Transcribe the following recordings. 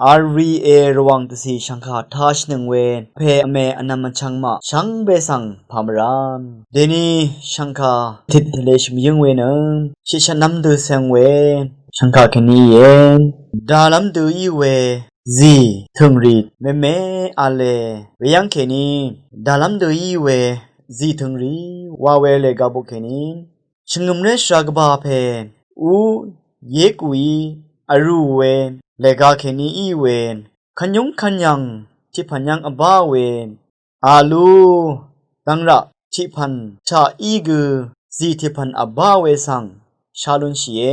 RVA ระวังตสีชังคาทัชหนึ่งเวนเพอเมอนามันชังมาชังเบสังพามรามเดนี่ชังคาทิดเลชมยังเวนชิชนัมดูเซงเวนชังคาแค่นี้เองดาลัมดูอีเวซีทึงรีดเมอาเลเวียงแค่นี้ดาลัมดูอีเวซีทึงรีวาเวเลกาบุแค่นี้ชงมเรชากบาเพอูเยกุยอารูเวเลกาเคนีอีเวนขันยงขันยังทิพันยังอบ้าเวนอาลูดังระทิพันชาอีกือซีทิพันอบ้าเวสังชาลุนชีเอ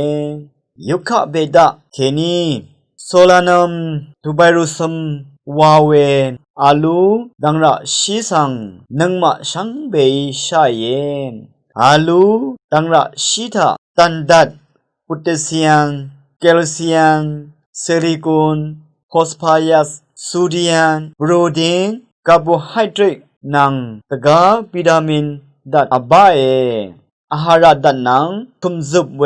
ยุคเบดะเคนีโซลานัมทูไบรุสมวาเวนอาลูดังระชีสังนังมาชังเบยชาเยนอาลูดังระชีทาตันดัดพุตเตเซียมแคลเซียมเซริโคนฟอสฟารัสโซเดียมโปรตีนคาร์โบไฮเดรตนังตะกาวิตามินดัดอบาเออาหารดัดนังทุมซุบเว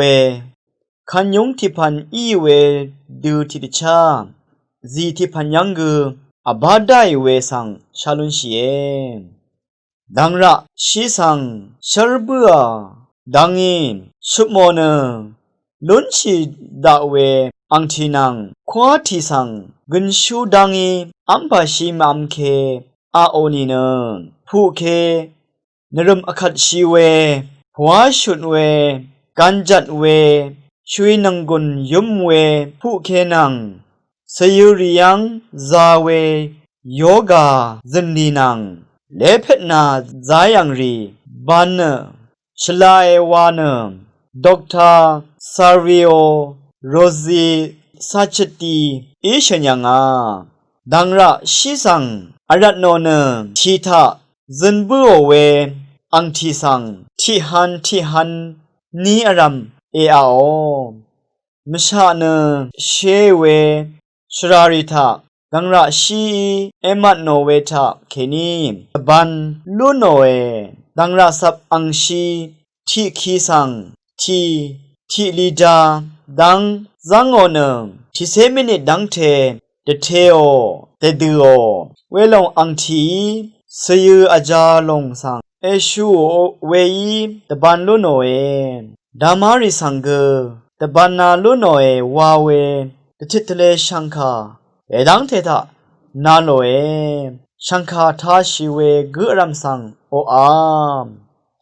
ขันยงทิพันอีเวดูทิดชาซีทิพันยังกืออบาได้เวสังชาลุนชีเอดังระชีสังชาร์บัวดังอินสุโมเนลุนชีดาเวอังทีนังควาทีสังกึนชูดังอีอัมบาชิมอัมเคอาโอนีเนผู้เคนรมอคัดชีเวหัวชุดเวกันจัดเวช่วยนังกุนยุมเวผู้เคนังสยุริยังซาเวโยกาจินดีนังเลเพตนาซายังรีบานเนชลาเอวานด็อกเตอร์ซาริโอโรซีสัจตีอิชยังาดังระชิสังอารัตโนเนทีทาจินบัวเวอังทีสังทีหันนีอารัมเออาโอมชาเนเชเวชราริทาดังระชีเอมัตโนเวทาเคนีบันลุโนเอดังระสับอังชีทีคีสังทีลีดาดังซังโอเนทีเซมินิดังเทเดเทโอเตดูโอเวลงอังทีสยูอาจาลงสังเอชูเวยีตบันลุโนเอดามาริสังเกตบันนาลุโนเอวาเวตทิทเลชังคาเอดังเททานาโนเอชังคาทาชิเวกุรัมสังโออาม